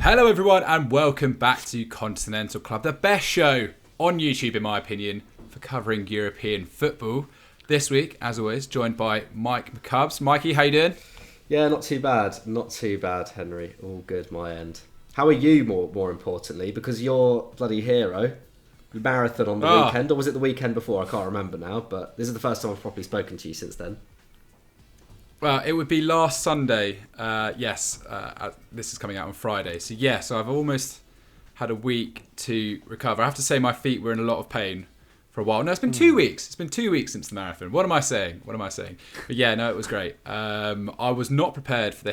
Hello everyone and welcome back to Continental Club, the best show on YouTube in my opinion for covering European football. This week, as always, joined by Mike McCubbs. Mikey, how you doing? Yeah, not too bad, Henry. All good, my end. How are you, more importantly? Because you're bloody hero. The marathon on the weekend, or was it the weekend before? I can't remember now, but this is the first time I've properly spoken to you since then. Well, it would be last Sunday. Yes, this is coming out on Friday. So I've almost had a week to recover. I have to say my feet were in a lot of pain for a while. No, it's been 2 weeks. It's been 2 weeks since the marathon. What am I saying? But yeah, no, it was great. I was not prepared for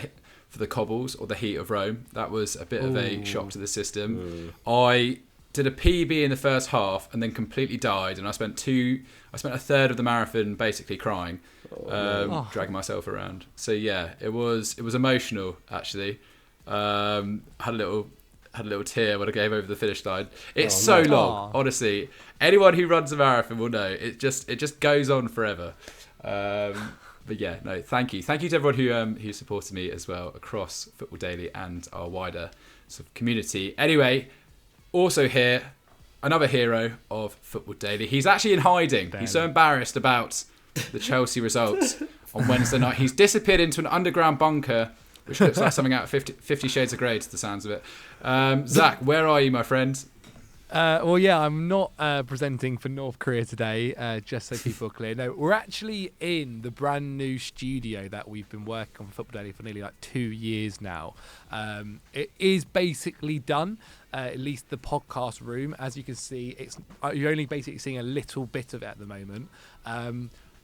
the cobbles or the heat of Rome. That was a bit of a shock to the system. I did a PB in the first half and then completely died, and I spent a third of the marathon basically crying, dragging myself around. So yeah, it was emotional actually. Had a little tear when I gave over the finish line. It's so long, honestly. Anyone who runs a marathon will know it just goes on forever. But yeah, no, thank you to everyone who supported me as well across Football Daily and our wider sort of community. Anyway, also here, another hero of Football Daily. He's actually in hiding. He's so embarrassed about the Chelsea results on Wednesday night. He's disappeared into an underground bunker, which looks like something out of 50 Shades of Grey to the sounds of it. Zach, where are you, my friend? I'm not presenting for North Korea today, just so people are clear. No, we're actually in the brand new studio that we've been working on for Football Daily for nearly 2 years now. It is basically done, at least the podcast room. As you can see, you're only basically seeing a little bit of it at the moment.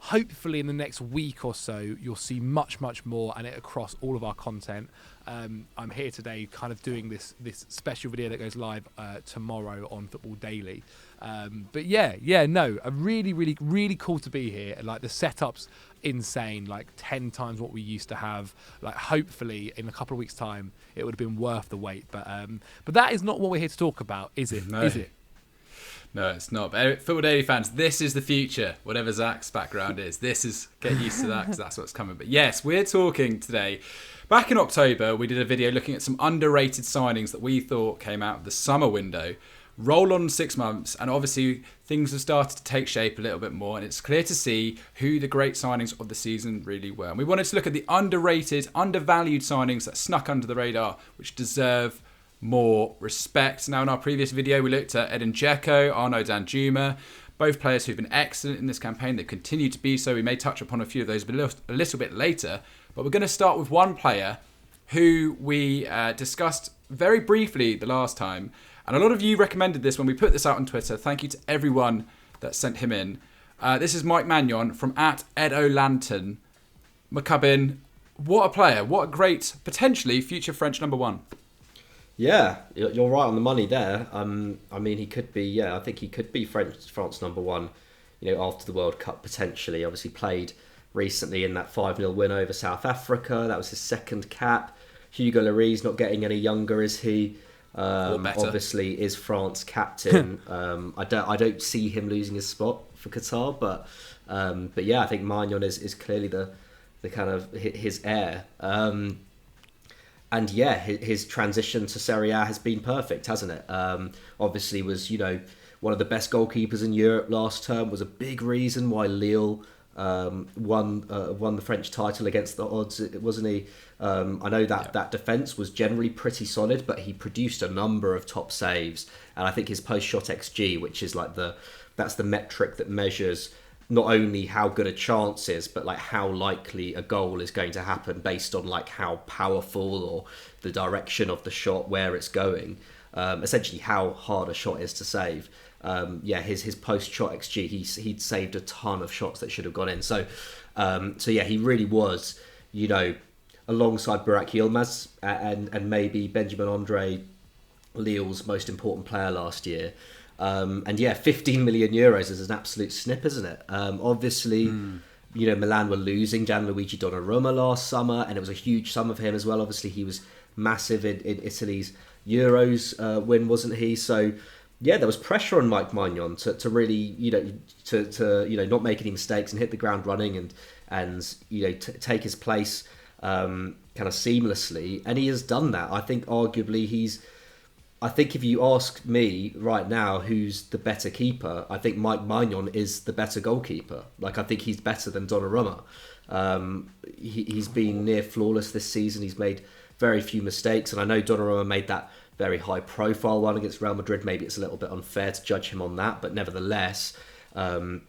Hopefully in the next week or so, you'll see much, much more and it across all of our content. I'm here today kind of doing this special video that goes live tomorrow on Football Daily. I'm really, really, really cool to be here. Like the setup's insane, 10 times what we used to have. Hopefully in a couple of weeks' time, it would have been worth the wait. But that is not what we're here to talk about, is it? No. Is it? No, it's not. But Football Daily fans, this is the future. Whatever Zach's background is, get used to that because that's what's coming. But yes, we're talking today. Back in October, we did a video looking at some underrated signings that we thought came out of the summer window. Roll on 6 months, and obviously things have started to take shape a little bit more, and it's clear to see who the great signings of the season really were. And we wanted to look at the underrated, undervalued signings that snuck under the radar, which deserve more respect. Now, in our previous video, we looked at Edin Dzeko, Arnaut Danjuma, both players who've been excellent in this campaign. They've continued to be so. We may touch upon a few of those a little bit later, but we're going to start with one player who we discussed very briefly the last time, and a lot of you recommended this when we put this out on Twitter. Thank you to everyone that sent him in. This is Mike Maignan from @EdoLantern. McCubbin, what a player. What a great, potentially future French number one. Yeah, you're right on the money there. I mean, he could be. Yeah, I think he could be France number one. After the World Cup potentially. Obviously played recently in that 5-0 win over South Africa. That was his second cap. Hugo Lloris not getting any younger, is he? Obviously is France captain. I don't see him losing his spot for Qatar, but yeah, I think Maignan is clearly the kind of his heir. And yeah, his transition to Serie A has been perfect, hasn't it? Obviously was, one of the best goalkeepers in Europe last term, was a big reason why Lille won the French title against the odds, wasn't he? I know that defence was generally pretty solid, but he produced a number of top saves. And I think his post-shot XG, which is that's the metric that measures not only how good a chance is, but how likely a goal is going to happen based on how powerful or the direction of the shot, where it's going, essentially how hard a shot is to save. His post-shot XG, he'd saved a ton of shots that should have gone in. So yeah, he really was, alongside Burak Yilmaz and maybe Benjamin Andre, Lille's most important player last year. 15 million euros is an absolute snip, isn't it? Obviously, Milan were losing Gianluigi Donnarumma last summer, and it was a huge sum of him as well. Obviously, he was massive in Italy's Euros win, wasn't he? So, yeah, there was pressure on Mike Maignan to really, to not make any mistakes and hit the ground running and take his place kind of seamlessly, and he has done that. I think arguably I think if you ask me right now who's the better keeper, I think Mike Maignan is the better goalkeeper. Like, I think he's better than Donnarumma. He's been near flawless this season. He's made very few mistakes, and I know Donnarumma made that very high profile one against Real Madrid. Maybe it's a little bit unfair to judge him on that, but nevertheless, I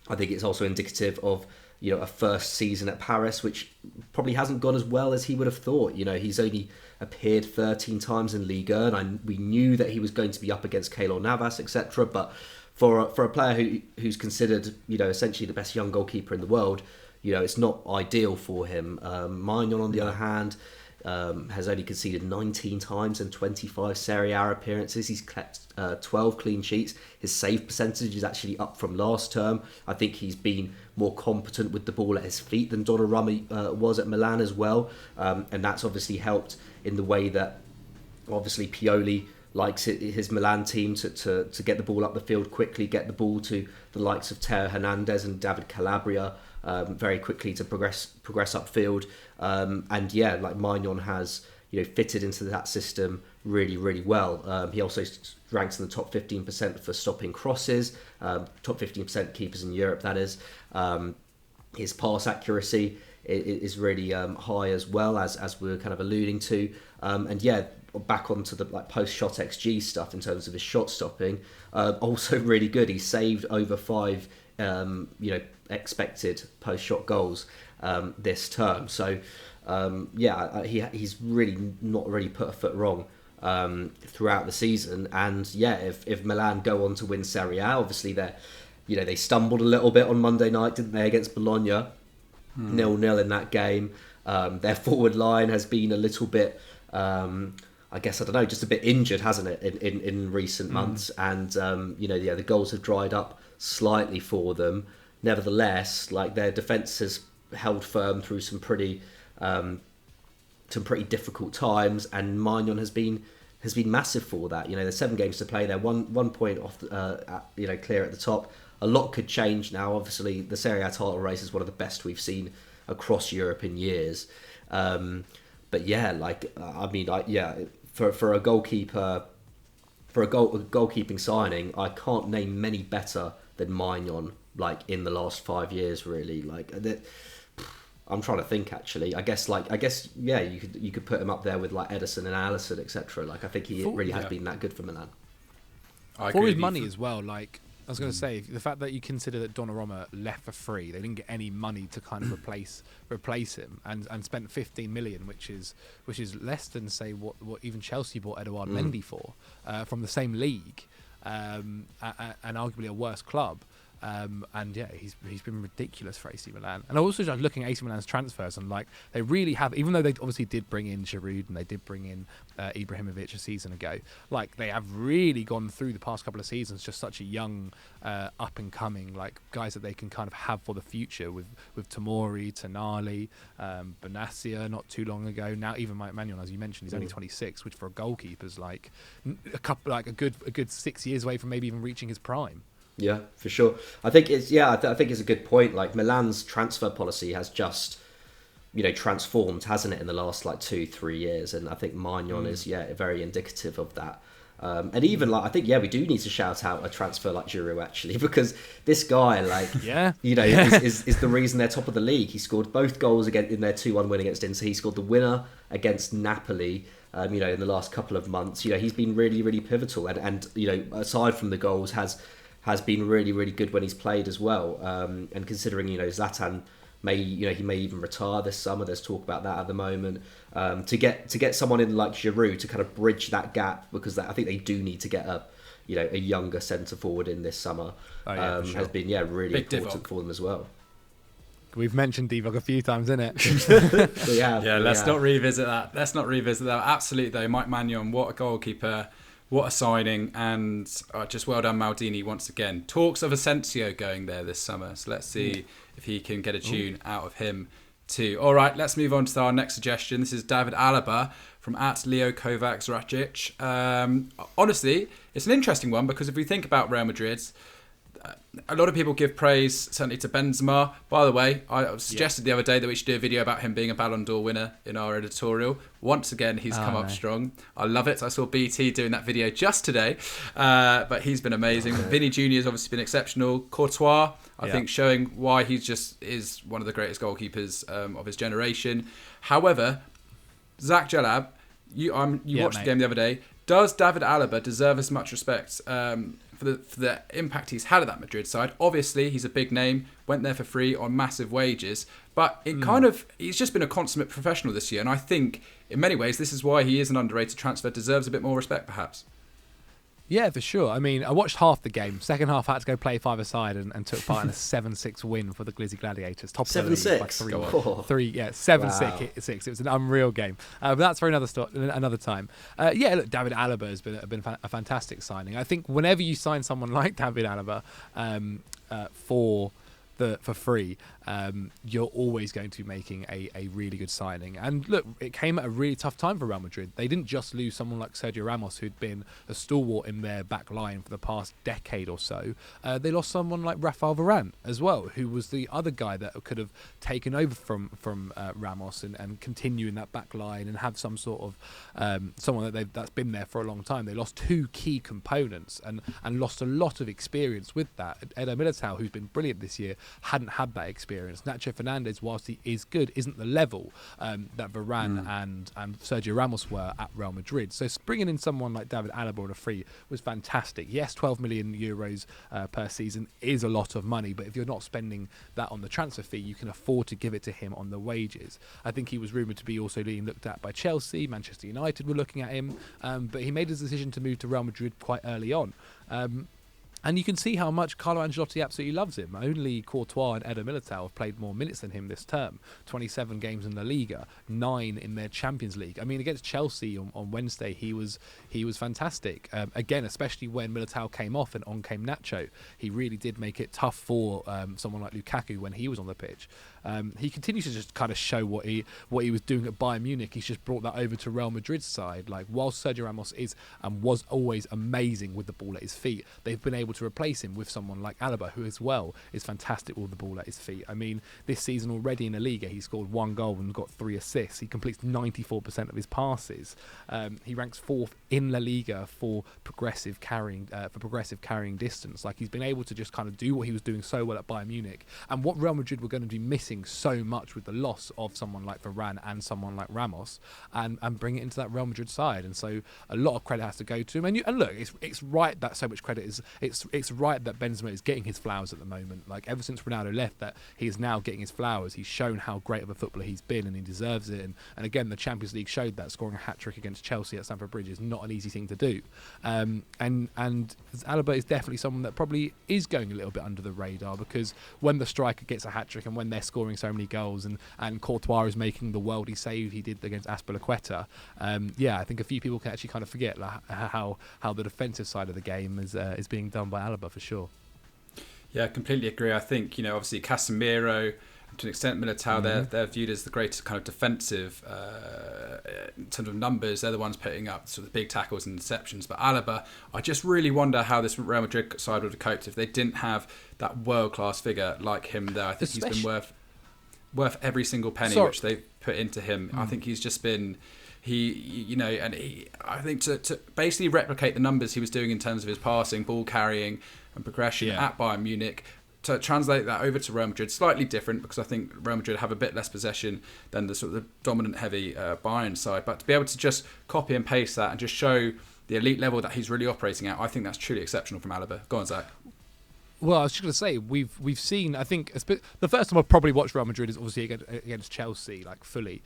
think it's also indicative of a first season at Paris, which probably hasn't gone as well as he would have thought. He's only appeared 13 times in Ligue 1, and we knew that he was going to be up against Keylor Navas, etc. But for a player who's considered essentially the best young goalkeeper in the world, it's not ideal for him. Maignan, on the other hand, has only conceded 19 times in 25 Serie A appearances. He's kept 12 clean sheets. His save percentage is actually up from last term. I think he's been more competent with the ball at his feet than Donnarumma was at Milan as well. And that's obviously helped in the way that obviously Pioli likes his Milan team to get the ball up the field quickly, get the ball to the likes of Teo Hernandez and David Calabria very quickly to progress upfield. And yeah, like Maignan has fitted into that system really, really well. He also ranks in the top 15% for stopping crosses, top 15% keepers in Europe, that is. His pass accuracy is really high as well, as we were kind of alluding to. And yeah, back onto the post-shot XG stuff in terms of his shot stopping, also really good. He saved over 5 expected post-shot goals this term. So he's really not really put a foot wrong throughout the season. And yeah, if Milan go on to win Serie A, obviously they stumbled a little bit on Monday night, didn't they, against Bologna, 0-0 in that game. Their forward line has been a little bit, I guess, I don't know, just a bit injured, hasn't it, in recent months? And the goals have dried up slightly for them. Nevertheless, their defence has held firm through some pretty difficult times, and Maignan has been massive for that. There's 7 games to play. They're one point off, clear at the top. A lot could change now. Obviously, the Serie A title race is one of the best we've seen across Europe in years. But yeah, for a goalkeeper, for a goalkeeping signing, I can't name many better than Maignan. In the last 5 years, really. I'm trying to think actually. I guess yeah, you could put him up there with Edison and Alisson, etc. I think he really has been that good for Milan. For his money as well. I was going to say, the fact that you consider that Donnarumma left for free, they didn't get any money to kind of replace him, and spent 15 million, which is less than say what even Chelsea bought Edouard Mendy for, from the same league, and arguably a worse club. And yeah, he's been ridiculous for AC Milan. And I also just looking at AC Milan's transfers, and they really have, even though they obviously did bring in Giroud and they did bring in Ibrahimovic a season ago, they have really gone through the past couple of seasons just such a young, up and coming guys that they can kind of have for the future with Tomori, Tonali, Benassia not too long ago. Now even Mike Maignan, as you mentioned, he's only 26, which for a goalkeeper's a good 6 years away from maybe even reaching his prime. Yeah, for sure. I think it's a good point. Milan's transfer policy has just, transformed, hasn't it, in the last 2-3 years, and I think Maignan is very indicative of that. And even I think we do need to shout out a transfer like Giroud actually, because this guy is the reason they're top of the league. He scored both goals in their 2-1 win against Inter. He scored the winner against Napoli. In the last couple of months, he's been really, really pivotal, and aside from the goals, has been really, really good when he's played as well. And considering, Zlatan may even retire this summer. There's talk about that at the moment. To get someone in like Giroud to kind of bridge that gap, because I think they do need to get a younger centre forward in this summer. Sure. Has been really big important for them as well. We've mentioned Divock a few times, innit? We have. Yeah, let's not revisit that. Absolutely though, Mike Maignan, what a goalkeeper. What a signing, and just well done Maldini once again. Talks of Asensio going there this summer, so let's see if he can get a tune out of him too. All right, let's move on to our next suggestion. This is David Alaba from @Leo Kovacs Racic. Honestly, it's an interesting one, because if we think about Real Madrid, a lot of people give praise certainly to Benzema. By the way, I suggested the other day that we should do a video about him being a Ballon d'Or winner in our editorial. Once again, he's come up strong. I love it. I saw BT doing that video just today, but he's been amazing. Vinny Jr. has obviously been exceptional. Courtois, I think, showing why he just is one of the greatest goalkeepers of his generation. However, Zac Djellab, you watched the game the other day. Does David Alaba deserve as much respect for the impact he's had at that Madrid side? Obviously, he's a big name, went there for free on massive wages, but he's just been a consummate professional this year, and I think in many ways this is why he is an underrated transfer, deserves a bit more respect perhaps. Yeah, for sure. I mean, I watched half the game. Second half, I had to go play five-a-side and took part in a 7-6 win for the Glizzy Gladiators. Top 7-6? Like 7-6. It was an unreal game. But that's for another time. Look, David Alaba has been a fantastic signing. I think whenever you sign someone like David Alaba for free, you're always going to be making a really good signing. And look, it came at a really tough time for Real Madrid. They didn't just lose someone like Sergio Ramos, who'd been a stalwart in their back line for the past decade or so. They lost someone like Rafael Varane as well, who was the other guy that could have taken over from Ramos and continue in that back line and have some sort of someone that's been there for a long time. They lost two key components and lost a lot of experience with that. Eder Militao, who's been brilliant this year, hadn't had that experience. Nacho Fernandez, whilst he is good, isn't the level that Varane and Sergio Ramos were at Real Madrid. So bringing in someone like David Alaba on a free was fantastic. Yes, 12 million euros per season is a lot of money, but if you're not spending that on the transfer fee, you can afford to give it to him on the wages. I think he was rumoured to be also being looked at by Chelsea. Manchester United were looking at him, but he made his decision to move to Real Madrid quite early on. And you can see how much Carlo Ancelotti absolutely loves him. Only Courtois and Eder Militao have played more minutes than him this term. 27 games in La Liga, 9 in their Champions League. I mean, against Chelsea on Wednesday, he was fantastic. Again, especially when Militao came off and on came Nacho. He really did make it tough for someone like Lukaku when he was on the pitch. He continues to just kind of show what he was doing at Bayern Munich. He's just brought that over to Real Madrid's side. Like, whilst Sergio Ramos is and was always amazing with the ball at his feet, they've been able to replace him with someone like Alaba, who as well is fantastic with the ball at his feet. I mean, this season already in La Liga, he scored 1 goal and got 3 assists. He completes 94% of his passes. He ranks 4th in La Liga for progressive carrying distance. Like, he's been able to just kind of do what he was doing so well at Bayern Munich, and what Real Madrid were going to be missing so much with the loss of someone like Varane and someone like Ramos, and bring it into that Real Madrid side. And so a lot of credit has to go to him. And look, it's right that so much credit is it's right that Benzema is getting his flowers at the moment. Like, ever since Ronaldo left, that he is now getting his flowers. He's shown how great of a footballer he's been, and he deserves it. And again, the Champions League showed that scoring a hat-trick against Chelsea at Stamford Bridge is not an easy thing to do. And Alaba is definitely someone that probably is going a little bit under the radar, because when the striker gets a hat-trick and when they're scoring so many goals, and Courtois is making the worldly save he did against Azpilicueta, I think a few people can actually kind of forget how the defensive side of the game is being done by Alaba, for sure. Yeah, I completely agree. I think, obviously Casemiro, to an extent Militao, they're viewed as the greatest kind of defensive in terms of numbers. They're the ones putting up sort of big tackles and interceptions. But Alaba, I just really wonder how this Real Madrid side would have coped if they didn't have that world-class figure like him there. I think he's been worth every single penny which they've put into him. I think he's just been... I think to basically replicate the numbers he was doing in terms of his passing, ball carrying and progression at Bayern Munich, to translate that over to Real Madrid, slightly different, because I think Real Madrid have a bit less possession than the sort of the dominant heavy Bayern side, but to be able to just copy and paste that and just show the elite level that he's really operating at, I think that's truly exceptional from Alaba. Go on, Zach. Well, I was just going to say, we've seen, I think, the first time I've probably watched Real Madrid is obviously against Chelsea, like fully,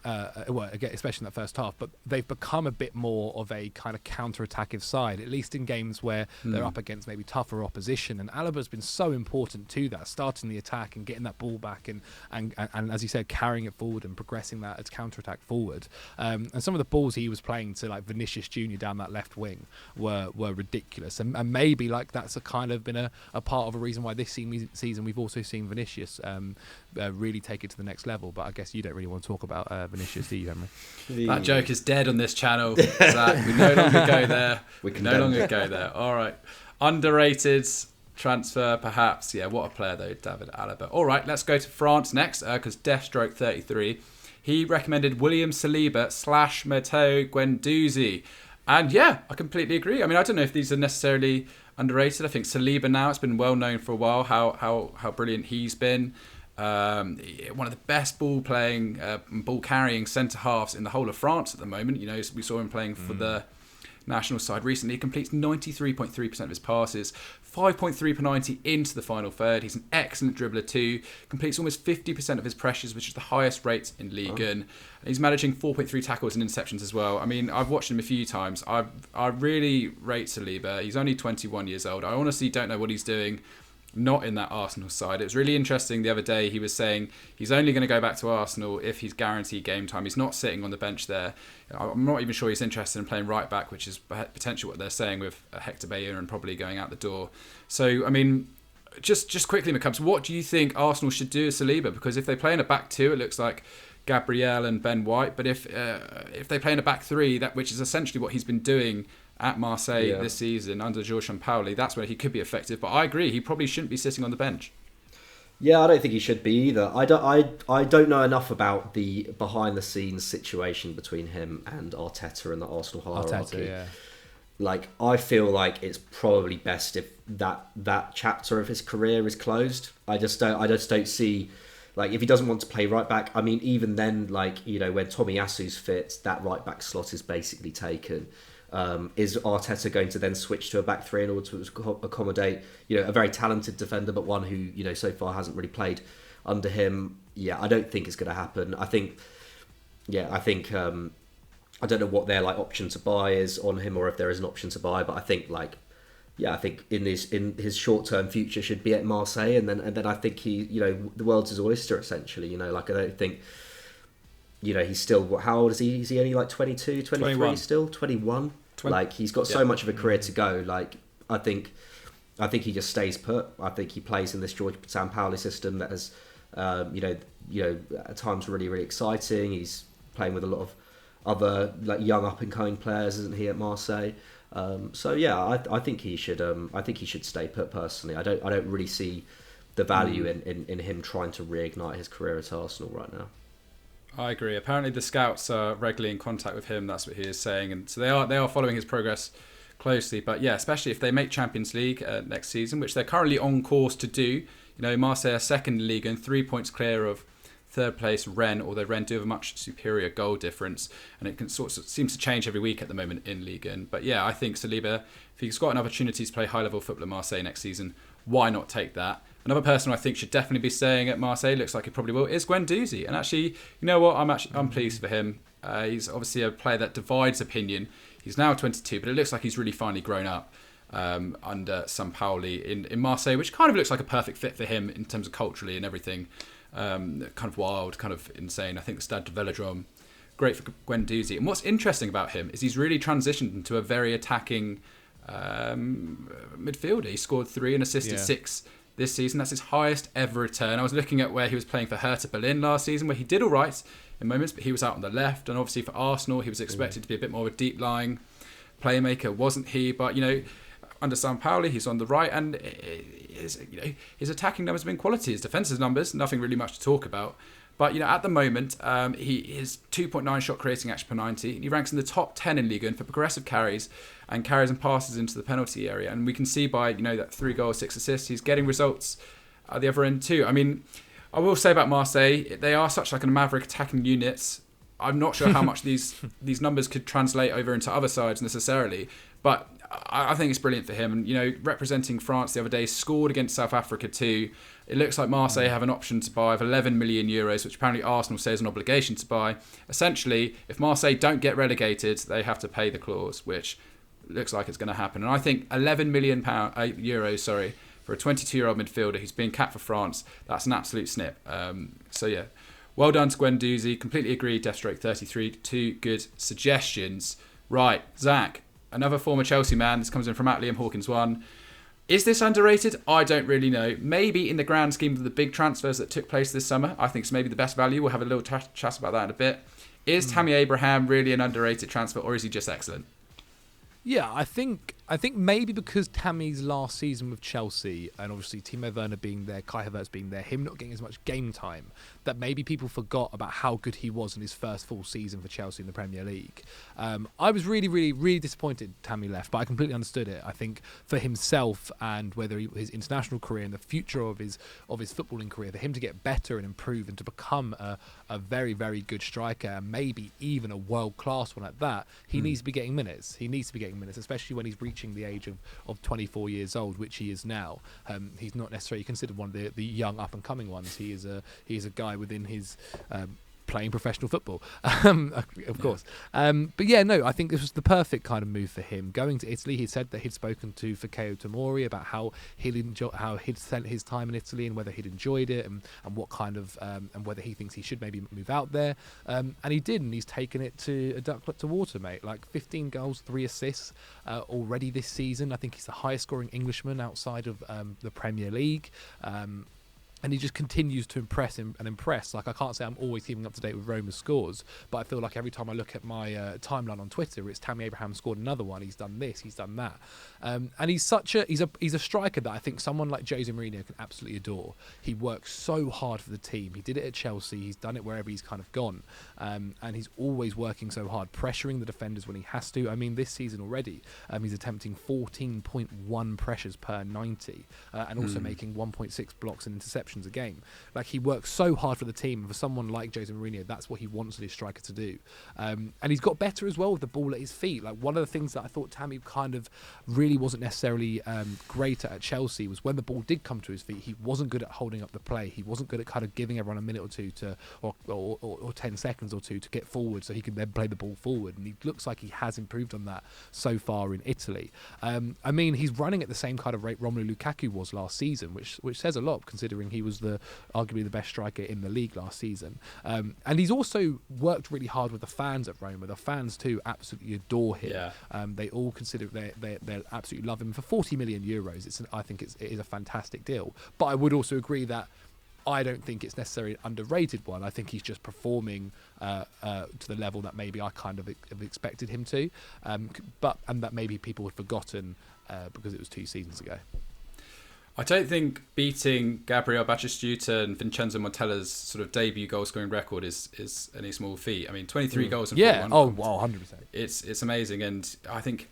especially in that first half, but they've become a bit more of a kind of counter-attackive side, at least in games where they're up against maybe tougher opposition, and Alaba's been so important to that, starting the attack and getting that ball back and as you said, carrying it forward and progressing that as counter-attack forward. And some of the balls he was playing to like Vinicius Jr. down that left wing were ridiculous, and maybe like that's a kind of been a part of a reason why this season we've also seen Vinicius really take it to the next level. But I guess you don't really want to talk about Vinicius, do you, Henry? That joke is dead on this channel, Zach. We no longer go there. We can no longer go there. All right. Underrated transfer, perhaps. Yeah, what a player though, David Alaba. All right, let's go to France next, because Deathstroke33, he recommended William Saliba / Matteo Guendouzi. And yeah, I completely agree. I mean, I don't know if these are necessarily underrated. I think Saliba now, it's been well known for a while how brilliant he's been. One of the best ball carrying centre halves in the whole of France at the moment. You know, we saw him playing for the national side recently. He completes 93.3% of his passes, 5.3 per 90 into the final third. He's an excellent dribbler too. Completes almost 50% of his pressures, which is the highest rate in Ligue 1. He's managing 4.3 tackles and interceptions as well. I mean, I've watched him a few times. I really rate Saliba. He's only 21 years old. I honestly don't know what he's doing not in that Arsenal side. It was really interesting the other day. He was saying he's only going to go back to Arsenal if he's guaranteed game time. He's not sitting on the bench there. I'm not even sure he's interested in playing right back, which is potentially what they're saying with Hector Bellerin probably going out the door. So, I mean, just quickly, McCubs, what do you think Arsenal should do with Saliba? Because if they play in a back two, it looks like Gabriel and Ben White. But if they play in a back three, which is essentially what he's been doing at Marseille this season under Georges Sampaoli, that's where he could be effective. But I agree, he probably shouldn't be sitting on the bench. Yeah, I don't think he should be either. I don't know enough about the behind the scenes situation between him and Arteta and the Arsenal hierarchy. Arteta, yeah. Like, I feel like it's probably best if that chapter of his career is closed. I just don't see, like, if he doesn't want to play right back. I mean, even then, like, you know, when Tomiyasu's fit, that right back slot is basically taken. Is Arteta going to then switch to a back three in order to accommodate, you know, a very talented defender, but one who, you know, so far hasn't really played under him? Yeah, I don't think it's going to happen. I think I don't know what their like option to buy is on him, or if there is an option to buy. But I think in his short term future should be at Marseille, and then I think he, you know, the world's his oyster essentially. You know, like, I don't think. You know, he's still, how old is he? Is he only like 22, 23 21. Still? 21? Like, he's got so much of a career to go. Like, I think he just stays put. I think he plays in this George Sampaoli system that has, you know, at times really, really exciting. He's playing with a lot of other like young up and coming players, isn't he, at Marseille? So yeah, I think he should stay put personally. I don't really see the value in him trying to reignite his career at Arsenal right now. I agree. Apparently the scouts are regularly in contact with him. That's what he is saying, and so they are following his progress closely. But yeah, especially if they make Champions League next season, which they're currently on course to do. You know, Marseille are second in League and 3 points clear of third place Rennes, although Rennes do have a much superior goal difference, and it can sort of seems to change every week at the moment in Ligue 1. But yeah, I think Saliba, if he's got an opportunity to play high level football at Marseille next season, why not take that? Another person I think should definitely be staying at Marseille, looks like he probably will, is Guendouzi. And actually, you know what? I'm pleased for him. He's obviously a player that divides opinion. He's now 22, but it looks like he's really finally grown up under Sampaoli in Marseille, which kind of looks like a perfect fit for him in terms of culturally and everything. Kind of wild, kind of insane. I think the Stade de Velodrome, great for Guendouzi. And what's interesting about him is he's really transitioned into a very attacking midfielder. He scored 3 and assisted 6 this season. That's his highest ever return. I was looking at where he was playing for Hertha Berlin last season, where he did all right in moments, but he was out on the left. And obviously for Arsenal, he was expected to be a bit more of a deep-lying playmaker, wasn't he? But, you know, under Sampaoli, he's on the right, and his attacking numbers have been quality. His defensive numbers, nothing really much to talk about. But, you know, at the moment, he is 2.9 shot creating action per 90. He ranks in the top 10 in Ligue 1 for progressive carries and passes into the penalty area. And we can see by, you know, that 3 goals, 6 assists, he's getting results at the other end too. I mean, I will say about Marseille, they are such like a maverick attacking unit. I'm not sure how much these numbers could translate over into other sides necessarily, but I think it's brilliant for him. And, you know, representing France the other day, scored against South Africa too. It looks like Marseille have an option to buy of 11 million euros, which apparently Arsenal says an obligation to buy. Essentially, if Marseille don't get relegated, they have to pay the clause, which looks like it's going to happen. And I think 11 million euros, for a 22-year-old midfielder who's being capped for France, that's an absolute snip. So yeah, well done to Guendouzi. Completely agree. Deathstroke 33, 2 good suggestions. Right, Zach, another former Chelsea man. This comes in from Liam Hawkins 1. Is this underrated? I don't really know. Maybe in the grand scheme of the big transfers that took place this summer, I think it's maybe the best value. We'll have a little chat about that in a bit. Is Tammy Abraham really an underrated transfer, or is he just excellent? Yeah, I think I think maybe because Tammy's last season with Chelsea, and obviously Timo Werner being there, Kai Havertz being there, him not getting as much game time, that maybe people forgot about how good he was in his first full season for Chelsea in the Premier League. I was really, really, really disappointed Tammy left, but I completely understood it. I think for himself and whether his international career and the future of his footballing career, for him to get better and improve and to become a very, very good striker, and maybe even a world-class one at that, he needs to be getting minutes. He needs to be getting minutes, especially when he's reaching the age of 24 years old, which he is now. He's not necessarily considered one of the young up-and-coming ones. He is a guy within his playing professional football, of course. But yeah, no, I think this was the perfect kind of move for him. Going to Italy, he said that he'd spoken to Fikayo Tomori about how he'd spent his time in Italy and whether he'd enjoyed it and what kind of and whether he thinks he should maybe move out there. And he did, and he's taken it to a duck to water, mate. Like 15 goals, 3 assists already this season. I think he's the highest scoring Englishman outside of the Premier League. And he just continues to impress him and impress. Like, I can't say I'm always keeping up to date with Roma's scores, but I feel like every time I look at my timeline on Twitter, it's Tammy Abraham scored another one. He's done this, he's done that, and he's a striker that I think someone like Jose Mourinho can absolutely adore. He works so hard for the team. He did it at Chelsea. He's done it wherever he's kind of gone, and he's always working so hard, pressuring the defenders when he has to. I mean, this season already, he's attempting 14.1 pressures per 90, and also making 1.6 blocks and interceptions a game. Like, he works so hard for the team. For someone like Jose Mourinho, that's what he wants his striker to do. And he's got better as well with the ball at his feet. Like, one of the things that I thought Tammy kind of really wasn't necessarily great at Chelsea was when the ball did come to his feet, he wasn't good at holding up the play. He wasn't good at kind of giving everyone a minute or two or 10 seconds or two to get forward so he can then play the ball forward. And he looks like he has improved on that so far in Italy. I mean, he's running at the same kind of rate Romelu Lukaku was last season, which says a lot considering he was arguably the best striker in the league last season. And he's also worked really hard with the fans at Roma. The fans too absolutely adore him. Yeah. They all consider they absolutely love him. For 40 million euros, I think it is a fantastic deal. But I would also agree that I don't think it's necessarily an underrated one. I think he's just performing to the level that maybe I kind of have expected him to, and that maybe people had forgotten because it was 2 seasons ago. I don't think beating Gabriel Batistuta and Vincenzo Montella's sort of debut goal-scoring record is any small feat. I mean, 23 goals in 41. Oh, wow, 100%. It's amazing, and I think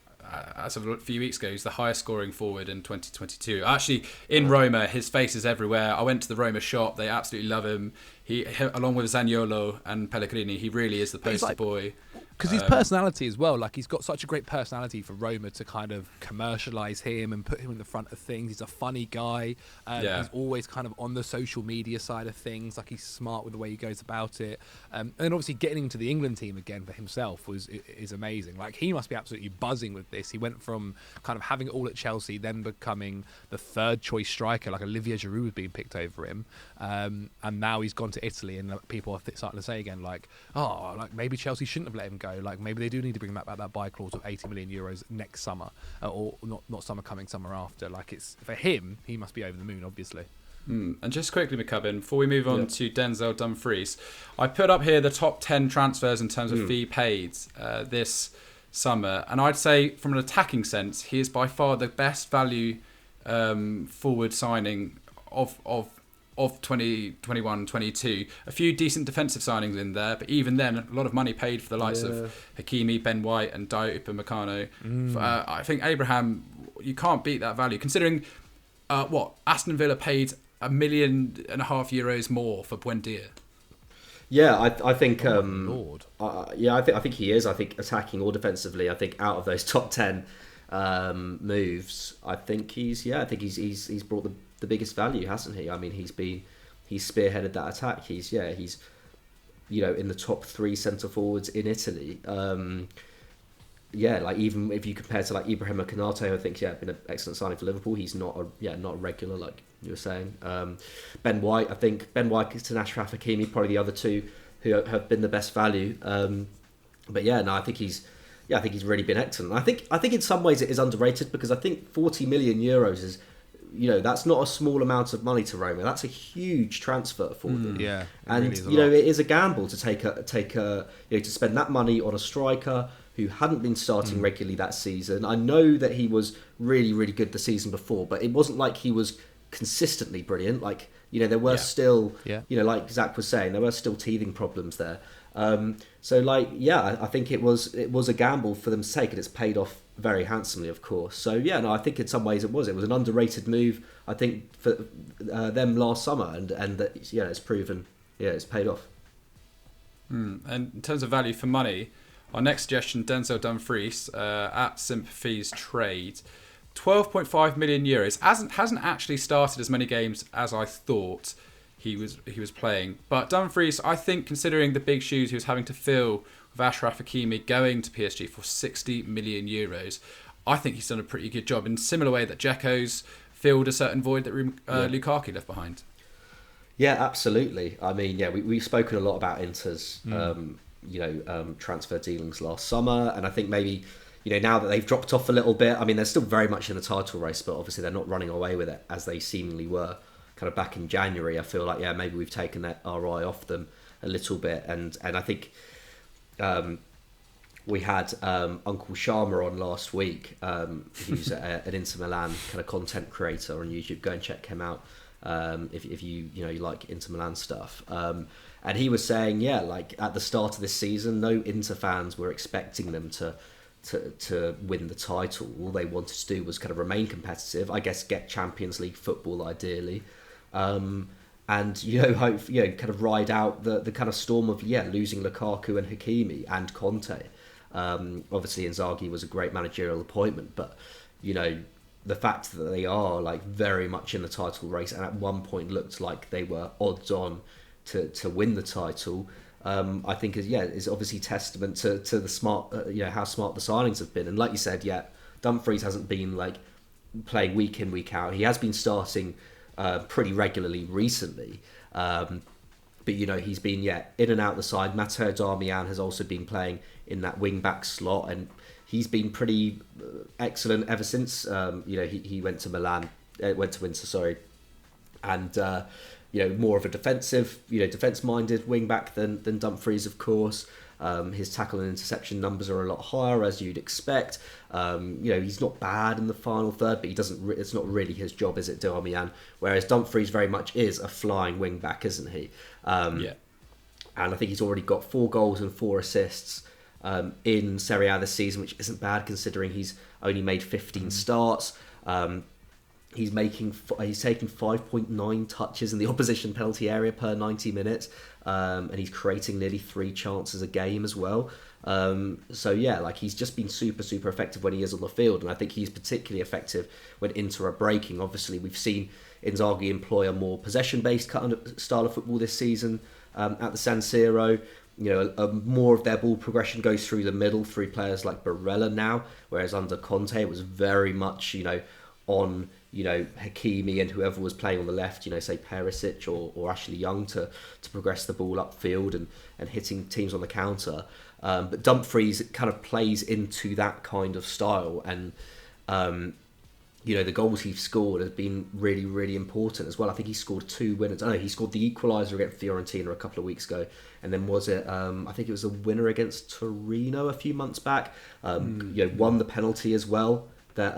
as of a few weeks ago, he's the highest scoring forward in 2022. Actually, in Roma, his face is everywhere. I went to the Roma shop; they absolutely love him. He along with Zaniolo and Pellegrini, he really is the poster boy. Because his personality as well, like, he's got such a great personality for Roma to kind of commercialise him and put him in the front of things. He's a funny guy. He's always kind of on the social media side of things. Like, he's smart with the way he goes about it. And then obviously getting into the England team again for himself is amazing. Like, he must be absolutely buzzing with this. He went from kind of having it all at Chelsea, then becoming the third choice striker, like Olivier Giroud was being picked over him. And now he's gone to Italy, and people are starting to say again, like, oh, like maybe Chelsea shouldn't have let him go. Like, maybe they do need to bring back that buy clause of 80 million euros next summer, or not summer coming, summer after. Like, it's for him, he must be over the moon, obviously. And just quickly, McCubbin, before we move on to Denzel Dumfries, I put up here the top 10 transfers in terms of fee paid this summer, and I'd say from an attacking sense, he is by far the best value forward signing of 2021-22. A few decent defensive signings in there, but even then, a lot of money paid for the likes of Hakimi, Ben White, and Diop and Upamecano. I think Abraham, you can't beat that value, considering Aston Villa paid €1.5 million more for Buendia. Yeah, I think. Lord. I think he is. I think attacking or defensively, I think out of those top 10 moves, I think he's brought the biggest value, hasn't he? I mean, he's spearheaded that attack. He's in the top 3 centre forwards in Italy. Like, even if you compare to like Ibrahim Konate, I think been an excellent signing for Liverpool. He's not a regular, like you were saying. Ben White, I think Ben White to Achraf Hakimi, probably the other two who have been the best value. I think he's really been excellent. I think in some ways it is underrated, because I think 40 million euros is that's not a small amount of money to Roma. That's a huge transfer for them. Yeah, and really is a lot. it is a gamble to take to spend that money on a striker who hadn't been starting regularly that season. I know that he was really, really good the season before, but it wasn't like he was consistently brilliant. Like, there were still, like Zac was saying, there were still teething problems there. I think it was a gamble for them to take, and it's paid off very handsomely, of course. So I think in some ways it was an underrated move, I think, for them last summer, and that it's proven, it's paid off. And in terms of value for money, our next suggestion, Denzel Dumfries at Sympathies Trade, €12.5 million. Hasn't actually started as many games as I thought he was playing. But Dumfries, I think, considering the big shoes he was having to fill with Achraf Hakimi going to PSG for €60 million, I think he's done a pretty good job in a similar way that Dzeko's filled a certain void that Lukaku left behind. Yeah, absolutely. I mean, we've spoken a lot about Inter's transfer dealings last summer, and I think maybe now that they've dropped off a little bit, I mean, they're still very much in the title race, but obviously they're not running away with it as they seemingly were kind of back in January. I feel like maybe we've taken our eye off them a little bit, and I think we had Uncle Sharma on last week, who's an Inter Milan kind of content creator on YouTube. Go and check him out if you like Inter Milan stuff. And he was saying, like at the start of this season, no Inter fans were expecting them to win the title. All they wanted to do was kind of remain competitive, I guess, get Champions League football ideally, and hope kind of ride out the kind of storm of losing Lukaku and Hakimi and Conte. Obviously Inzaghi was a great managerial appointment, but the fact that they are like very much in the title race and at one point looked like they were odds on to win the title, I think is obviously testament to the smart, how smart the signings have been. And like you said, Dumfries hasn't been like playing week in, week out. He has been starting pretty regularly recently, but he's been in and out the side. Matteo Darmian has also been playing in that wing back slot, and he's been pretty excellent ever since he went to Inter, and more of a defence-minded wing-back than Dumfries, of course. His tackle and interception numbers are a lot higher, as you'd expect. He's not bad in the final third, but he doesn't. It's not really his job, is it, Darmian? Whereas Dumfries very much is a flying wing-back, isn't he? And I think he's already got 4 goals and 4 assists in Serie A this season, which isn't bad considering he's only made 15 starts. He's taking 5.9 touches in the opposition penalty area per 90 minutes, and he's creating nearly 3 chances a game as well. He's just been super, super effective when he is on the field, and I think he's particularly effective when Inter are breaking. Obviously, we've seen Inzaghi employ a more possession-based kind of style of football this season at the San Siro. More of their ball progression goes through the middle through players like Barella now, whereas under Conte it was very much on Hakimi and whoever was playing on the left, say Perisic or Ashley Young to progress the ball upfield and hitting teams on the counter. But Dumfries kind of plays into that kind of style, and the goals he's scored have been really, really important as well. I think he scored 2 winners. He scored the equaliser against Fiorentina a couple of weeks ago, and then I think it was a winner against Torino a few months back. Won the penalty as well that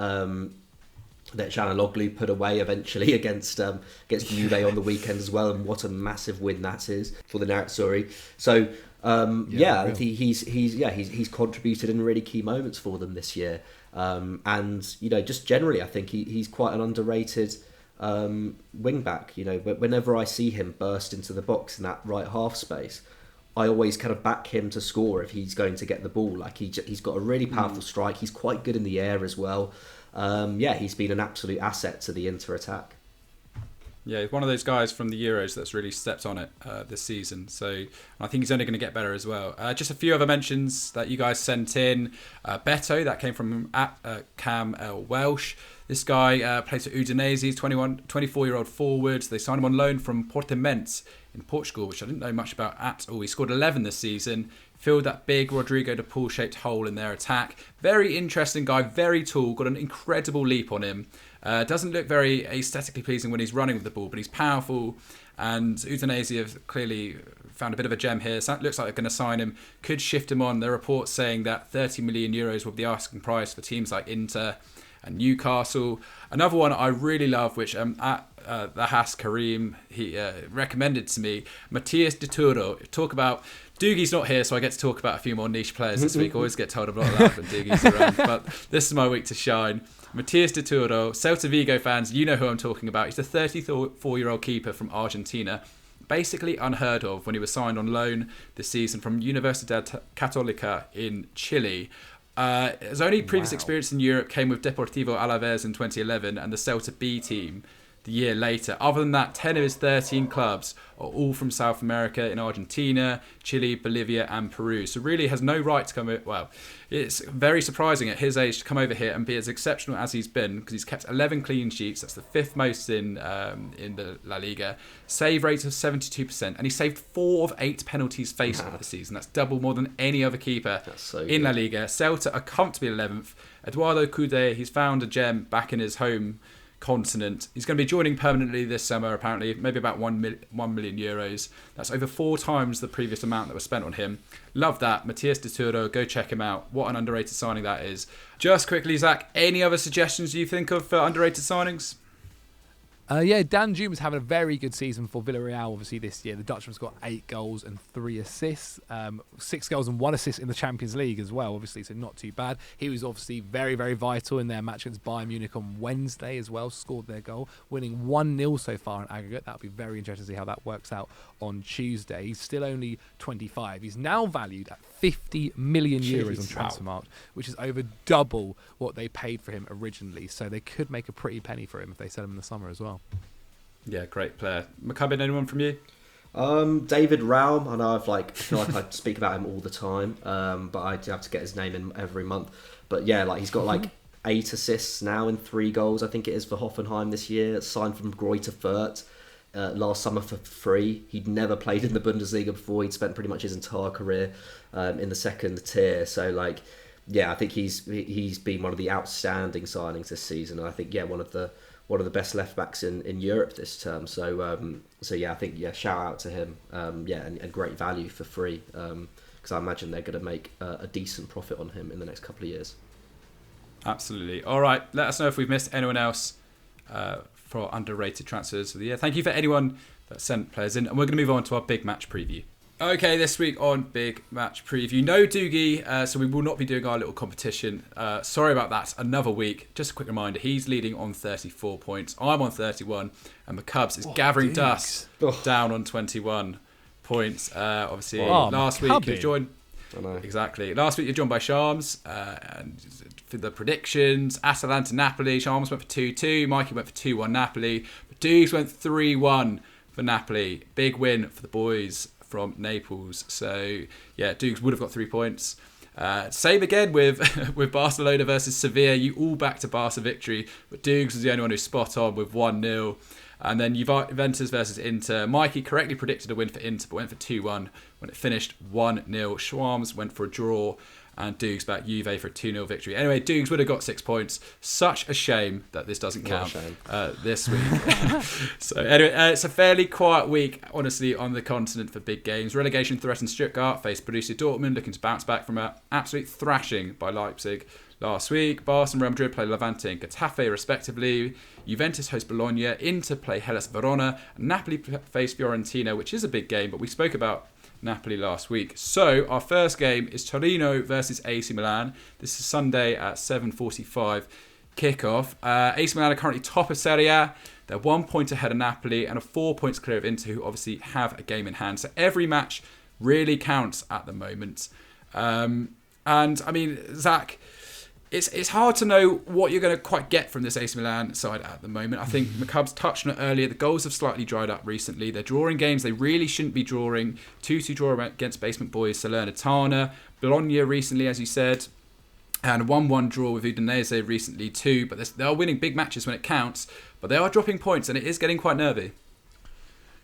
Gianluigi put away eventually against Juve on the weekend as well, and what a massive win that is for the Nerazzurri. So he's contributed in really key moments for them this year, and just generally I think he's quite an underrated wing back. But whenever I see him burst into the box in that right half space, I always kind of back him to score if he's going to get the ball. Like he's got a really powerful strike. He's quite good in the air as well. He's been an absolute asset to the Inter attack. Yeah, he's one of those guys from the Euros that's really stepped on it this season. So I think he's only going to get better as well. Just a few other mentions that you guys sent in. Beto, that came from Cam L. Welsh. This guy plays for Udinese. He's 24-year-old forward. They signed him on loan from Portimonense in Portugal, which I didn't know much about at all. He scored 11 this season, filled that big Rodrigo de Paul-shaped hole in their attack. Very interesting guy, very tall, got an incredible leap on him. Doesn't look very aesthetically pleasing when he's running with the ball, but he's powerful. And Udinese have clearly found a bit of a gem here. So it looks like they're going to sign him. Could shift him on. There are reports saying that 30 million euros will be the asking price for teams like Inter and Newcastle. Another one I really love, which at the Has Karim, he recommended to me, Matthias de Turo. Talk about... Doogie's not here, so I get to talk about a few more niche players this week. I always get told I'm not allowed when Doogie's around, but this is my week to shine. Matthias de Turo, Celta Vigo fans, you know who I'm talking about. He's a 34-year-old keeper from Argentina. Basically unheard of when he was signed on loan this season from Universidad Católica in Chile. His only previous experience in Europe came with Deportivo Alavés in 2011 and the Celta B team the year later. Other than that, 10 of his 13 clubs are all from South America in Argentina, Chile, Bolivia and Peru. So really has no right to come... Well, it's very surprising at his age to come over here and be as exceptional as he's been, because he's kept 11 clean sheets. That's the fifth most in the La Liga. Save rate of 72%. And he saved 4 of 8 penalties faced this season. That's double more than any other keeper in La Liga. Celta are comfortably 11th. Eduardo Coudet, he's found a gem back in his home continent. He's going to be joining permanently this summer, apparently, maybe about 1 million euros. That's over 4 times the previous amount that was spent on him. Love that. Matthias de Turo, go check him out. What an underrated signing that is. Just quickly, Zach, any other suggestions you think of for underrated signings? Danjuma's having a very good season for Villarreal, obviously, this year. The Dutchman's got 8 goals and 3 assists. 6 goals and 1 assist in the Champions League as well, obviously, so not too bad. He was obviously very, very vital in their match against Bayern Munich on Wednesday as well, scored their goal, winning 1-0 so far in aggregate. That'll be very interesting to see how that works out on Tuesday. He's still only 25. He's now valued at 50 million euros on Transfermarkt, which is over double what they paid for him originally. So they could make a pretty penny for him if they sell him in the summer as well. Yeah, great player. Maccabi, anyone from you? David Raum. I know I feel like I speak about him all the time, but I have to get his name in every month. But yeah, he's got 8 assists now and 3 goals, I think it is, for Hoffenheim this year. Signed from Greuther Fürth last summer for free. He'd never played in the Bundesliga before. He'd spent pretty much his entire career in the second tier. So I think he's been one of the outstanding signings this season. I think one of the best left backs in Europe this term. So I think shout out to him. And great value for free, because I imagine they're going to make a decent profit on him in the next couple of years. Absolutely. All right, let us know if we've missed anyone else for underrated transfers of the year. Thank you for anyone that sent players in, and we're going to move on to our big match preview. Okay, this week on Big Match Preview, no Doogie, so we will not be doing our little competition. Sorry about that, another week. Just a quick reminder, he's leading on 34 points. I'm on 31, and the Cubs is gathering dust down on 21 points. Obviously, last week you joined... I know. Exactly. Last week you're joined by Shams, and for the predictions, Atalanta Napoli, Shams went for 2-2, Mikey went for 2-1 Napoli, but Doogs went 3-1 for Napoli. Big win for the boys from Naples. So yeah, Dukes would have got 3 points. Same again with with Barcelona versus Sevilla. You all back to Barca victory, but Dukes was the only one who's spot on with 1-0. And then Juventus versus Inter. Mikey correctly predicted a win for Inter, but went for 2-1 when it finished 1-0. Schwams went for a draw, and Dukes back Juve for a 2-0 victory. Anyway, Dukes would have got 6 points. Such a shame that this doesn't count this week. So anyway, it's a fairly quiet week, honestly, on the continent for big games. Relegation threatened Stuttgart, faced Borussia Dortmund, looking to bounce back from an absolute thrashing by Leipzig last week. Barca and Real Madrid play Levante and Getafe, respectively. Juventus host Bologna. Inter play Hellas Verona. Napoli face Fiorentina, which is a big game, but we spoke about Napoli last week. So our first game is Torino versus AC Milan. This is Sunday at 7:45 kickoff. AC Milan are currently top of Serie A. They're 1 point ahead of Napoli and are 4 points clear of Inter, who obviously have a game in hand. So every match really counts at the moment. And I mean, Zach, it's hard to know what you're going to quite get from this AC Milan side at the moment. I think McCubb's touched on it earlier. The goals have slightly dried up recently. They're drawing games they really shouldn't be drawing. 2-2 draw against basement boys Salernitana. Bologna recently, as you said. And a 1-1 draw with Udinese recently too. But they are winning big matches when it counts. But they are dropping points, and it is getting quite nervy.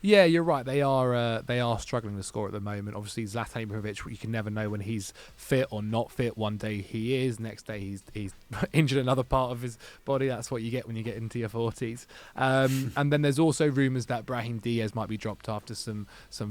Yeah, you're right. They are struggling to score at the moment. Obviously, Zlatan Ibrahimovic, you can never know when he's fit or not fit. One day he is, next day he's injured another part of his body. That's what you get when you get into your 40s. And then there's also rumours that Brahim Diaz might be dropped after some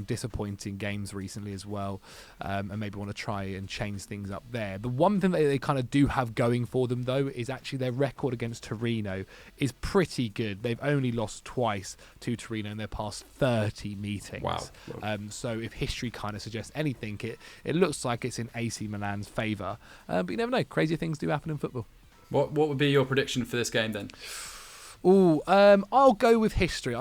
disappointing games recently as well, and maybe want to try and change things up there. The one thing that they kind of do have going for them, though, is actually their record against Torino is pretty good. They've only lost twice to Torino in their past 30 meetings. Wow. So if history kind of suggests anything, it looks like it's in AC Milan's favour. But you never know. Crazy things do happen in football. What would be your prediction for this game then? I'll go with history.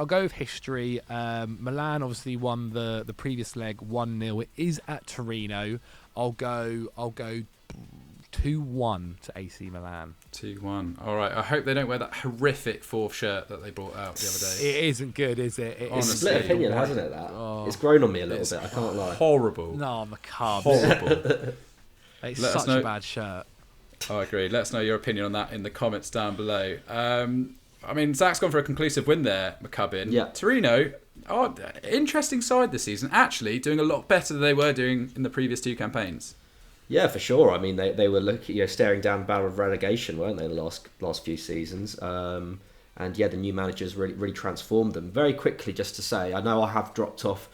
Milan obviously won the previous leg 1-0. It is at Torino. I'll go 2-1 to AC Milan. 2-1. All right. I hope they don't wear that horrific fourth shirt that they brought out the other day. It isn't good, is it? It's split opinion, hasn't it? It's grown on me a little bit. I can't lie. Horrible. No, macabre. Horrible. It's such a bad shirt. I agree. Let us know your opinion on that in the comments down below. I mean, Zach's gone for a conclusive win there, McCubbin. Yeah. Torino, interesting side this season. Actually, doing a lot better than they were doing in the previous two campaigns. Yeah, for sure. I mean, they were looking, staring down the barrel of relegation, weren't they, the last few seasons? And yeah, the new managers really transformed them. Very quickly, just to say, I know I have dropped off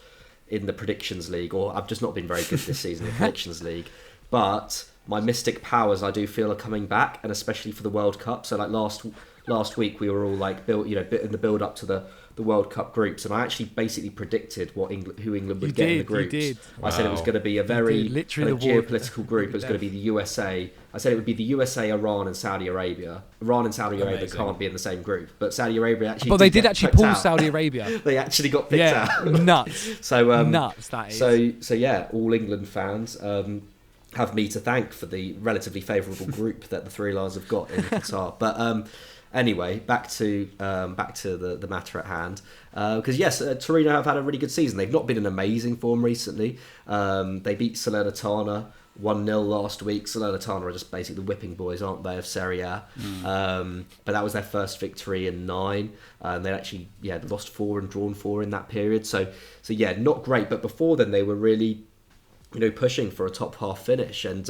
in the predictions league, or I've just not been very good this season in the predictions league. But my mystic powers, I do feel, are coming back, and especially for the World Cup. So like last week, we were all like in the build up to the World Cup groups, and I actually basically predicted who England would get in the groups. You did. I said it was going to be a very kind of geopolitical group. It was going to be the USA. I said it would be the USA, Iran, and Saudi Arabia. Iran and Saudi Arabia can't be in the same group, but Saudi Arabia actually. But they did actually pull Saudi Arabia. They actually got picked out. Nuts. So nuts. That is. So yeah, all England fans have me to thank for the relatively favourable group that the Three Lions have got in Qatar. But anyway, back to the matter at hand. Because yes, Torino have had a really good season. They've not been in amazing form recently. They beat Salernitana 1-0 last week. Salernitana are just basically the whipping boys, aren't they, of Serie A? But that was their first victory in 9. They actually lost 4 and drawn 4 in that period. So yeah, not great. But before then, they were really pushing for a top half finish. And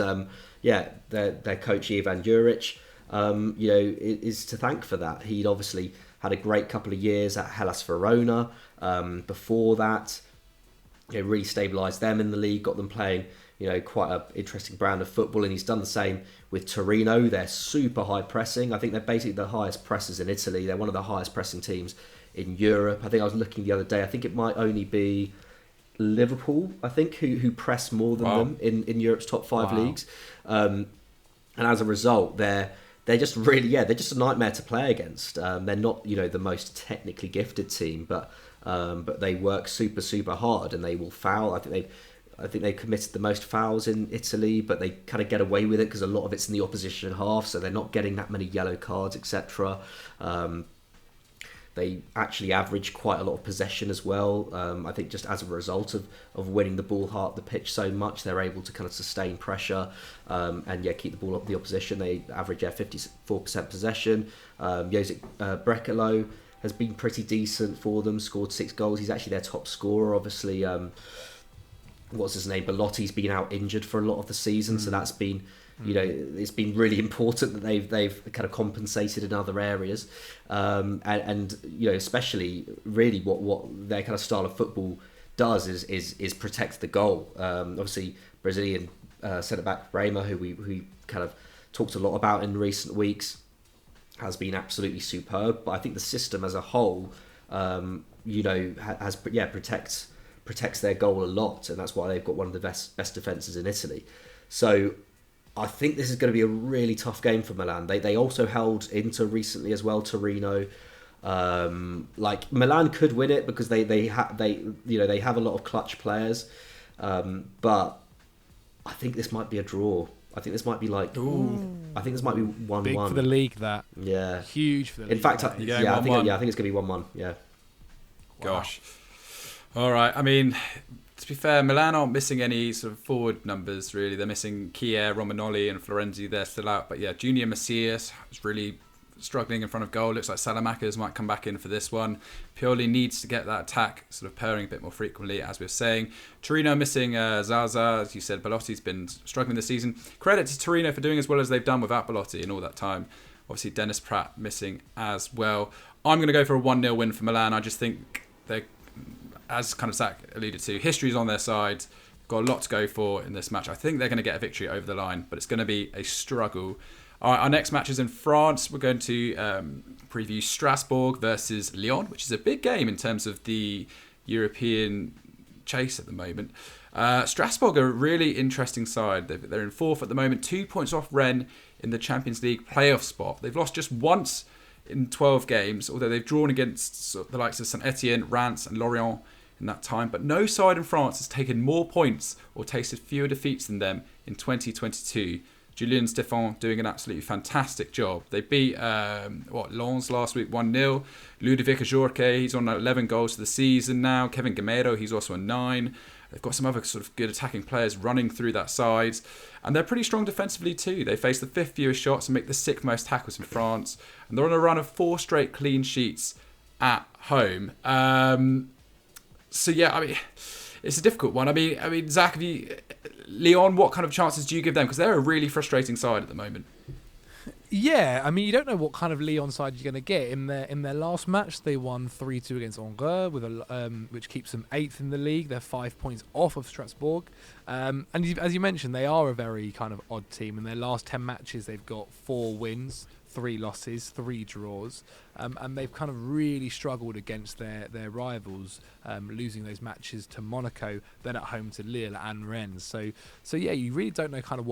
their coach Ivan Juric, is to thank for that. He'd obviously had a great couple of years at Hellas Verona. Before that, really stabilised them in the league, got them playing, quite an interesting brand of football. And he's done the same with Torino. They're super high pressing. I think they're basically the highest pressers in Italy. They're one of the highest pressing teams in Europe. I think I was looking the other day. I think it might only be Liverpool, I think, who press more than them in Europe's top 5 leagues. And as a result, they're just really, they're just a nightmare to play against. They're not, the most technically gifted team, but they work super, super hard, and they will foul. I think they committed the most fouls in Italy, but they kind of get away with it because a lot of it's in the opposition half, so they're not getting that many yellow cards, etc. They actually average quite a lot of possession as well. I think just as a result of winning the ball hard the pitch so much, they're able to kind of sustain pressure and keep the ball up the opposition. They average 54% possession. Josip Brekalo has been pretty decent for them, scored 6 goals. He's actually their top scorer, obviously. What's his name? Belotti's been out injured for a lot of the season, so that's been... it's been really important that they've kind of compensated in other areas, and especially really what their kind of style of football does is protect the goal. Obviously, Brazilian centre back Roma, who we kind of talked a lot about in recent weeks, has been absolutely superb. But I think the system as a whole, protects their goal a lot, and that's why they've got one of the best defences in Italy. So I think this is going to be a really tough game for Milan. They also held Inter recently as well, Torino. Milan could win it because they have a lot of clutch players, but I think this might be a draw. I think this might be I think this might be 1-1. Big for the league, that. Yeah. Huge for the league. In fact, I think it's going to be 1-1. Yeah. Wow. Gosh. All right. I mean, to be fair, Milan aren't missing any sort of forward numbers, really. They're missing Kier, Romagnoli and Florenzi. They're still out. But yeah, Junior Macias has really struggling in front of goal. Looks like Salamakers might come back in for this one. Pioli needs to get that attack sort of purring a bit more frequently, as we were saying. Torino missing Zaza, as you said. Belotti's been struggling this season. Credit to Torino for doing as well as they've done without Belotti in all that time. Obviously, Dennis Pratt missing as well. I'm going to go for a 1-0 win for Milan. I just think they, as kind of Zac alluded to, history's on their side. Got a lot to go for in this match. I think they're going to get a victory over the line, but it's going to be a struggle. All right, our next match is in France. We're going to preview Strasbourg versus Lyon, which is a big game in terms of the European chase at the moment. Strasbourg are a really interesting side. They're in fourth at the moment, 2 points off Rennes in the Champions League playoff spot. They've lost just once in 12 games, although they've drawn against the likes of Saint-Etienne, Reims and Lorient in that time, but no side in France has taken more points or tasted fewer defeats than them in 2022. Julien Stéphan doing an absolutely fantastic job. They beat Lens last week 1-0. Ludovic Ajorque, he's on 11 goals for the season now. Kevin Gamero, he's also on 9. They've got some other sort of good attacking players running through that side. And they're pretty strong defensively too. They face the 5th fewest shots and make the 6th most tackles in France. And they're on a run of 4 straight clean sheets at home. So yeah, I mean, it's a difficult one. I mean, Zach, Lyon, what kind of chances do you give them? Because they're a really frustrating side at the moment. Yeah, I mean, you don't know what kind of Lyon side you're going to get. In their last match, they won 3-2 against Angers, with which keeps them 8th in the league. They're 5 points off of Strasbourg. And as you mentioned, they are a very kind of odd team. In their last 10 matches, they've got 4 wins, 3 losses, 3 draws, and they've kind of really struggled against their rivals, losing those matches to Monaco, then at home to Lille and Rennes. So yeah, you really don't know kind of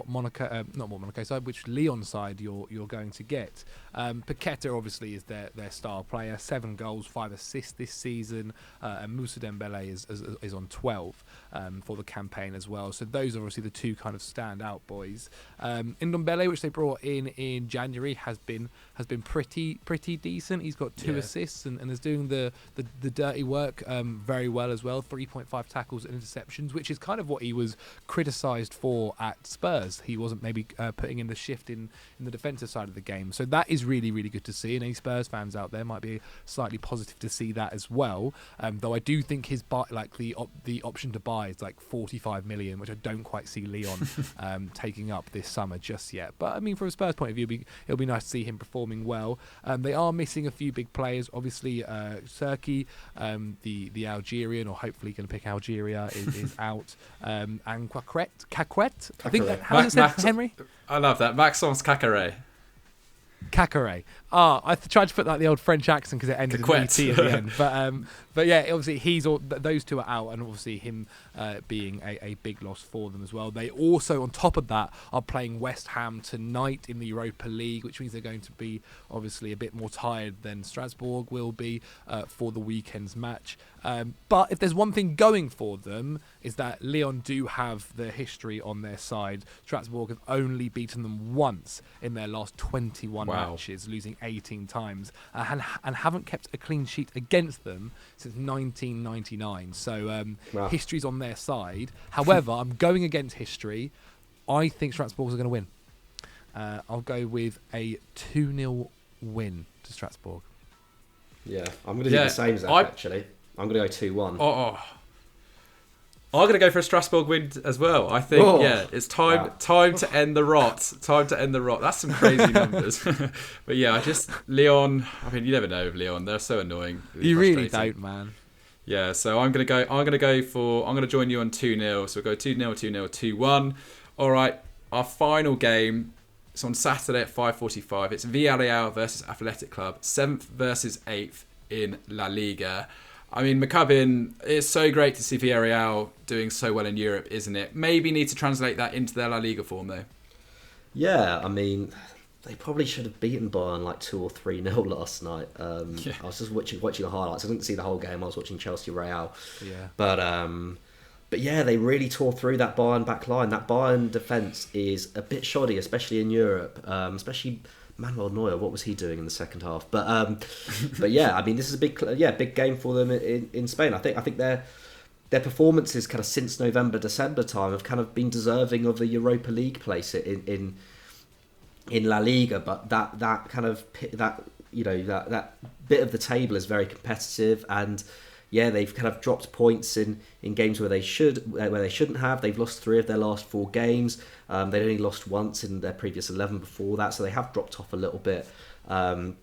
which Lyon side you're going to get. Paqueta obviously is their star player, 7 goals, 5 assists this season, and Moussa Dembele is on 12 for the campaign as well. So those are obviously the 2 kind of standout boys. Ndombele, which they brought in January, has been pretty decent. He's got 2 assists and is doing the dirty work very well as well. 3.5 tackles and interceptions, which is kind of what he was criticised for at Spurs. He wasn't maybe putting in the shift in the defensive side of the game. So that is really, really good to see. And any Spurs fans out there might be slightly positive to see that as well. Though I do think his the option to buy is like 45 million, which I don't quite see Lyon taking up this summer just yet. But I mean, from a Spurs point of view, it'll be nice to see him performing well. They are missing a few big players. Obviously, Serki, the Algerian, or hopefully going to pick Algeria, is out. And Caquet. I think that, how is it said, Henry? I love that. Maxence Caqueret. Caqueret. I tried to put that in the old French accent because it ended in ET at the end. But yeah, obviously those 2 are out, and obviously him being a big loss for them as well. They also, on top of that, are playing West Ham tonight in the Europa League, which means they're going to be obviously a bit more tired than Strasbourg will be for the weekend's match. But if there's one thing going for them, is that Lyon do have the history on their side. Strasbourg have only beaten them once in their last 21 matches, losing 18 times, and haven't kept a clean sheet against them since 1999. So history's on their side. However, I'm going against history. I think Strasbourg are going to win. I'll go with a 2-0 win to Strasbourg. Yeah, I'm going to do the same, Zach, actually. I'm going to go 2-1. I'm going to go for a Strasbourg win as well. I think, it's time to end the rot. Time to end the rot. That's some crazy numbers. But yeah, Lyon, I mean, you never know with Lyon. They're so annoying. You really don't, man. Yeah, so I'm going to join you on 2-0. So we'll go 2-0, 2-0, 2-1. All right, our final game. It's on Saturday at 5:45. It's Villarreal versus Athletic Club, 7th versus 8th in La Liga. I mean, McCubbin, it's so great to see Villarreal doing so well in Europe, isn't it? Maybe need to translate that into their La Liga form, though. Yeah, I mean, they probably should have beaten Bayern like 2 or 3-0 last night. I was just watching the highlights. I didn't see the whole game. I was watching Chelsea Real. Yeah. But yeah, they really tore through that Bayern back line. That Bayern defence is a bit shoddy, especially in Europe. Especially Manuel Neuer, what was he doing in the second half? But yeah, I mean, this is a big game for them in Spain. I think their performances kind of since November, December time have kind of been deserving of a Europa League place in in La Liga, but that kind of that that bit of the table is very competitive, and yeah, they've kind of dropped points in games where they shouldn't have. They've lost 3 of their last 4 games. They'd only lost once in their previous 11 before that, so they have dropped off a little bit. And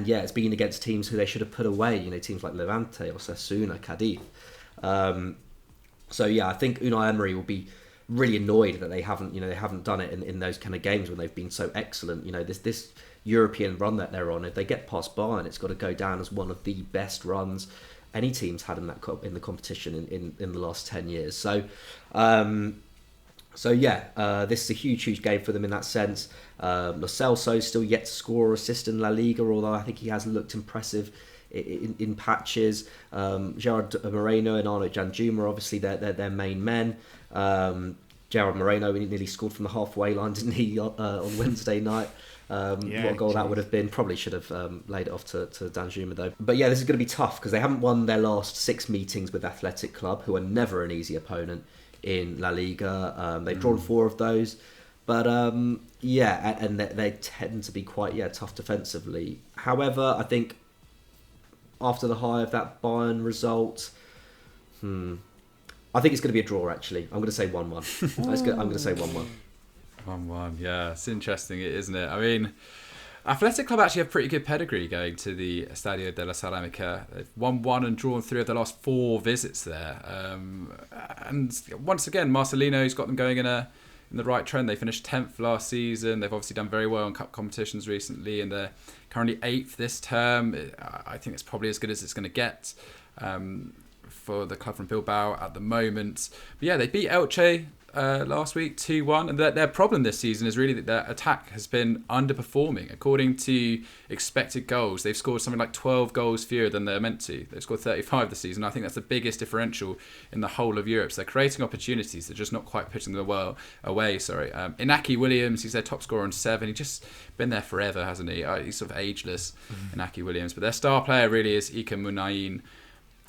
yeah, it's been against teams who they should have put away. Teams like Levante, Osasuna, Cadiz. So yeah, I think Unai Emery will be really annoyed that they haven't done it in those kind of games when they've been so excellent. This European run that they're on, if they get past Bayern, it's got to go down as one of the best runs any team's had in the competition in the last 10 years. So this is a huge game for them in that sense. Lo Celso still yet to score or assist in La Liga, although I think he has looked impressive in patches. Gerard Moreno and Arnaut Danjuma, obviously they're main men. Gerard Moreno nearly scored from the halfway line, didn't he, on Wednesday night? What a goal that would have been. Probably should have laid it off to Danjuma though. But yeah, this is going to be tough because they haven't won their last 6 meetings with Athletic Club, who are never an easy opponent in La Liga. They've drawn 4 of those. But and they tend to be quite tough defensively. However, I think after the high of that Bayern result, I think it's going to be a draw. Actually, I'm going to say 1-1. I'm going to say 1-1. 1-1. Yeah, it's interesting, isn't it? I mean, Athletic Club actually have pretty good pedigree going to the Estadio de la Ceramica. They've won 1 and drawn 3 of their last 4 visits there. And once again, Marcelino's got them going in the right trend. They finished 10th last season. They've obviously done very well in cup competitions recently, and they're currently 8th this term. I think it's probably as good as it's going to get for the club from Bilbao at the moment. But yeah, they beat Elche last week 2-1, and their problem this season is really that their attack has been underperforming. According to expected goals, they've scored something like 12 goals fewer than they're meant to. They've scored 35 this season. I think that's the biggest differential in the whole of Europe. So they're creating opportunities, they're just not quite putting them away. Inaki Williams, he's their top scorer on 7. He's just been there forever, hasn't he? He's sort of ageless, Inaki Williams. But their star player really is Ika Munayin.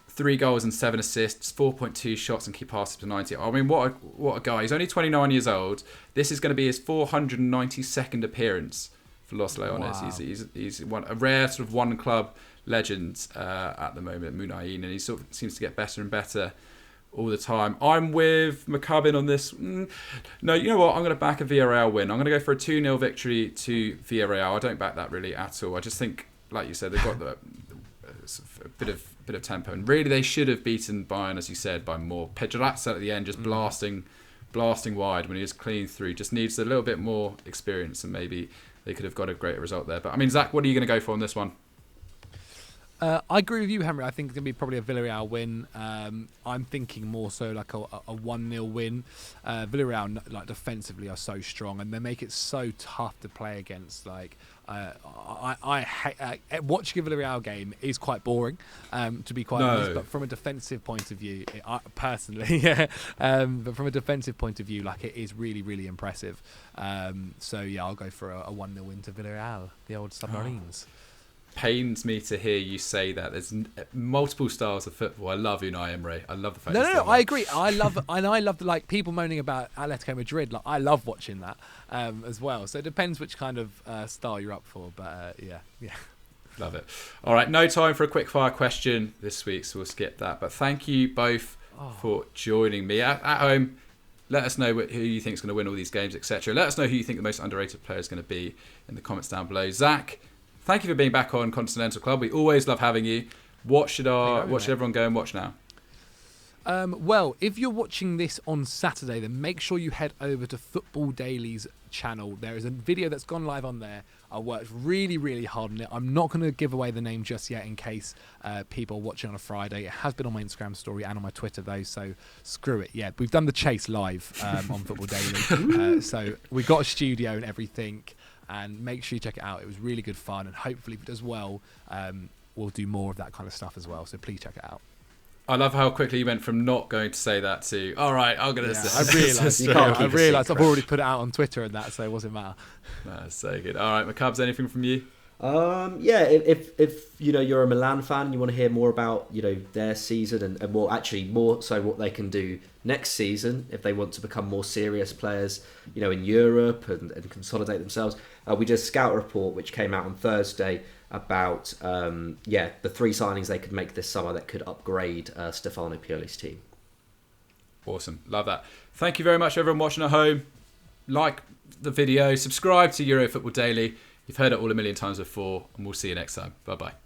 3 goals and 7 assists, 4.2 shots and key passes to 90. I mean, what a guy. He's only 29 years old. This is going to be his 492nd appearance for Los Leones. Wow. He's a rare sort of one club legend at the moment, Munayin, and he sort of seems to get better and better all the time. I'm with McCubbin on this. No, you know what? I'm going to back a Villarreal win. I'm going to go for a 2-0 victory to Villarreal. I don't back that really at all. I just think, like you said, they've got a bit of tempo, and really they should have beaten Bayern, as you said, by more. Pedrazza at the end just blasting wide when he was clean through. Just needs a little bit more experience, and maybe they could have got a greater result there. But I mean, Zach, what are you going to go for on this one? I agree with you, Henry. I think it's going to be probably a Villarreal win. I'm thinking more so like a 1-0 win. Villarreal, like, defensively are so strong, and they make it so tough to play against. Like, I hate watching a Villarreal game is quite boring, to be quite honest. But from a defensive point of view, personally, but from a defensive point of view, like, it is really, really impressive. So yeah, I'll go for a 1-0 win to Villarreal, the old Submarines. Pains me to hear you say that. There's multiple styles of football. I love Unai Emery. I love the fact. No, I agree. I love the, like, people moaning about Atletico Madrid. Like, I love watching that as well. So it depends which kind of style you're up for. But yeah. Love it. All right, no time for a quick fire question this week, so we'll skip that. But thank you both for joining me at home. Let us know who you think is going to win all these games, etc. Let us know who you think the most underrated player is going to be in the comments down below. Zach, thank you for being back on Continental Club. We always love having you. What should everyone go and watch now? Well, if you're watching this on Saturday, then make sure you head over to Football Daily's channel. There is a video that's gone live on there. I worked really, really hard on it. I'm not going to give away the name just yet in case people are watching on a Friday. It has been on my Instagram story and on my Twitter, though, so screw it. Yeah, we've done the chase live on Football Daily. So we've got a studio and everything. And make sure you check it out. It was really good fun, and hopefully if it does well, we'll do more of that kind of stuff as well. So please check it out. I love how quickly you went from not going to say that to, all right, I'm going to say I realised I've already put it out on Twitter and that, so it wasn't matter. That's so good. All right, McCubbs, anything from you? Yeah, if you're a Milan fan and you want to hear more about their season and more so what they can do next season if they want to become more serious players in Europe and consolidate themselves, we did a scout report which came out on Thursday about the 3 signings they could make this summer that could upgrade Stefano Pioli's team. Awesome, love that. Thank you very much everyone watching at home. Like the video, subscribe to Euro Football Daily. You've heard it all a million times before, and we'll see you next time. Bye-bye.